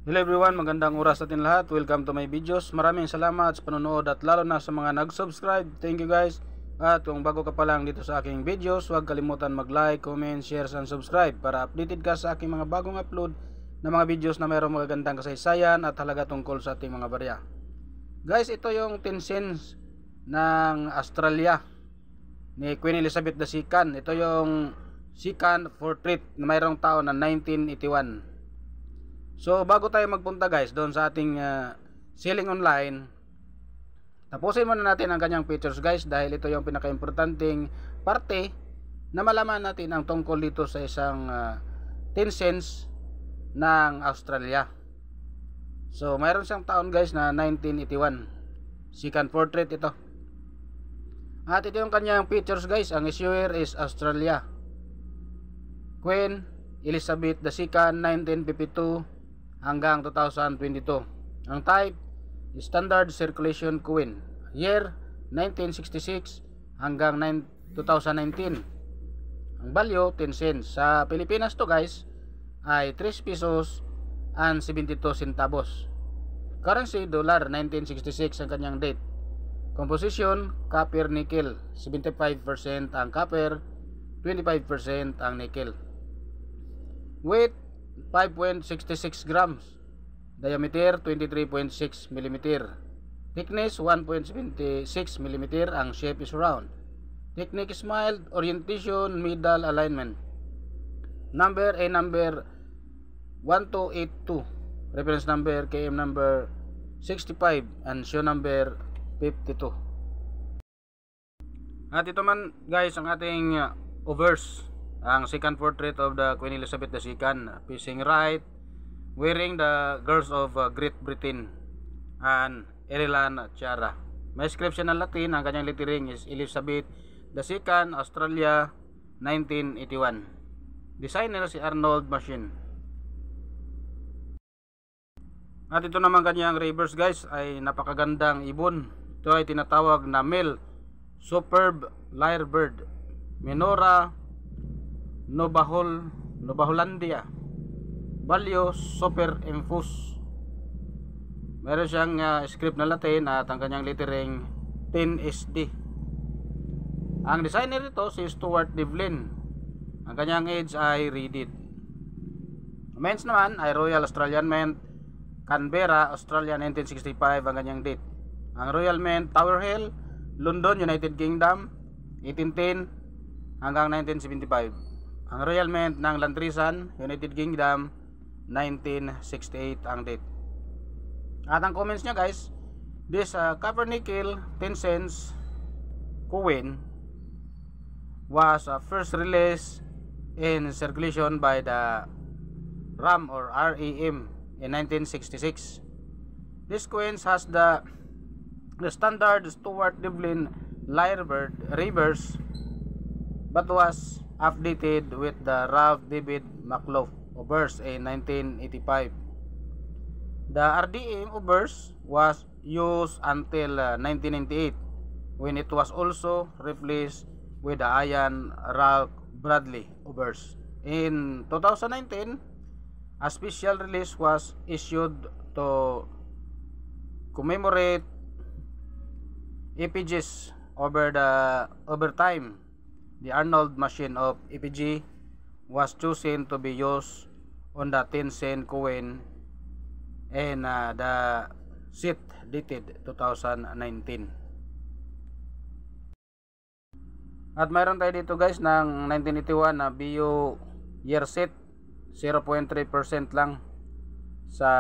Hello everyone, magandang oras sa atin lahat. Welcome to my videos. Maraming salamat sa panonood at lalo na sa mga nag-subscribe. Thank you guys. At kung bago ka pa lang dito sa aking videos, huwag kalimutan mag-like, comment, share, and subscribe para updated ka sa aking mga bagong upload na mga videos na mayroong magagandang kasaysayan at halaga tungkol sa ating mga barya. Guys, ito yung 10 cents ng Australia ni Queen Elizabeth II. Ito yung second portrait na mayroong taon na 1981. So bago tayo magpunta guys doon sa ating selling online, tapusin muna natin ang kanyang features guys, dahil ito yung pinaka-importanting parte na malaman natin ang tungkol dito sa isang 10 cents ng Australia. So mayroon siyang taon guys na 1981, second portrait ito. At ito yung kanyang features guys. Ang issuer is Australia, Queen Elizabeth II, 1952 hanggang 2022. Ang type is standard circulation coin. Year 1966 hanggang 2019. Ang value 10 cents. Sa Pilipinas to guys ay 3 pesos and 72 centavos. Currency dollar 1966 ang kanyang date. Composition copper nickel 75% ang copper, 25% ang nickel. Weight 5.66 grams. Diameter 23.6 mm. Thickness 1.76 mm. Ang shape is round. Technique is mild. Orientation middle alignment. Number A number 1282. Reference number KM number 65 and show number 52. At ito man guys ang ating obverse. Ang second portrait of the Queen Elizabeth II, facing right, wearing the girls of Great Britain and Ireland tiara. May inscription na Latin. Ang kanyang lettering is Elizabeth II, Australia, 1981. Designer si Arnold Machine. At ito naman kanyang reverse guys ay napakagandang ibon. Ito ay tinatawag na male superb lyrebird, Menora Novaholandia. Value super infus. Meron siyang script na Latin at ang kanyang lettering 10SD. Ang designer nito si Stuart Devlin. Ang kanyang age ay reeded. Men's naman ay Royal Australian Mint, Canberra, Australia, 1965 ang kanyang date. Ang Royal Mint, Tower Hill, London, United Kingdom, 1810 hanggang 1975. Ang Royal Mint ng Lantrisan, United Kingdom, 1968 ang date. At ang comments niya guys, this copper nickel 10 cents coin was first released in circulation by the RAM or RAM in 1966. This coin has the standard Stuart Devlin lyrebird reverse, but was updated with the Ralph David McLough obverse in 1985. The RDM obverse was used until 1998 when it was also replaced with the Ian Ralph Bradley obverse. In 2019, a special release was issued to commemorate EPGs over time. The Arnold Machine of EPG was chosen to be used on the 10 cent coin and the sheet dated 2019. At mayroon tayo dito guys ng 1981 na BU year set, 0.3% lang sa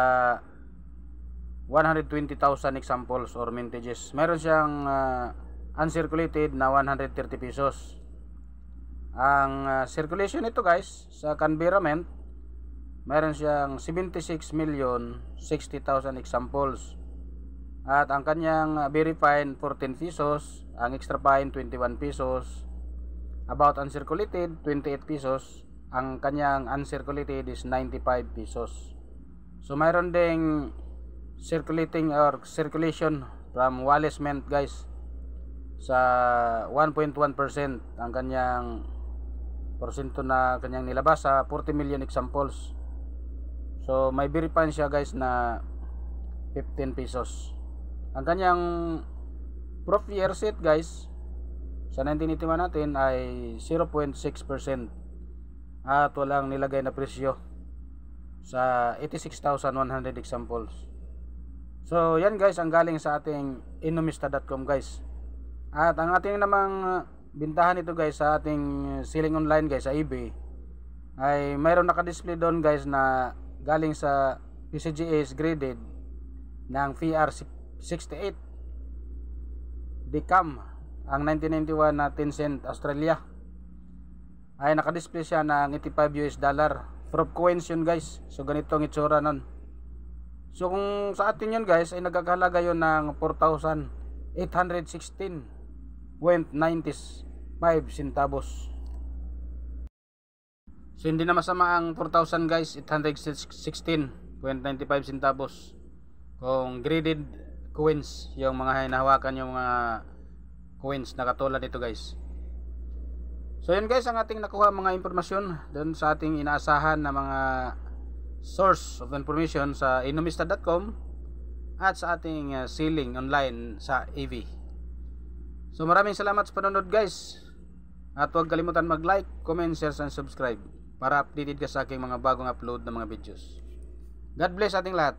120,000 examples or mintages. Mayroon siyang uncirculated na 130 pesos. Ang circulation nito guys sa Canberra Mint, mayroon siyang 76,060,000 examples. At ang kanyang very fine 14 pesos, ang extra fine 21 pesos. About uncirculated 28 pesos. Ang kanyang uncirculated is 95 pesos. So mayroon ding circulating or circulation from Wallace Mint guys sa 1.1% ang kanyang porsyento na kanyang nilabas sa 40 million examples. So So may verify siya guys na 15 pesos. Ang kanyang proof year set guys sa 1981 natin ay 0.6%, at walang nilagay na presyo sa 86,100 examples. So yan guys ang galing sa ating inumista.com guys. At ang ating namang bintahan ito guys sa ating selling online guys sa eBay ay mayroon naka-display doon guys na galing sa PCGS graded ng VR68 Decam, ang 1991 na 10 cent Australia, ay naka-display siya ng $85 proof coins yun guys. So ganito ang itsura nun. So kung sa atin yun guys ay nagkakahalaga yun ng 4,816.95 centavos. So hindi na masama ang 4,000 guys, 816.95 centavos kung graded coins yung mga hinahawakan, yung mga coins na katulad nito guys. So yun guys ang ating nakuha mga impormasyon doon sa ating inaasahan na mga source of information sa inumista.com at sa ating selling online sa EV. So maraming salamat sa panonood guys, at huwag kalimutan mag-like, comment, share, and subscribe para updated ka sa aking mga bagong upload na mga videos. God bless ating lahat.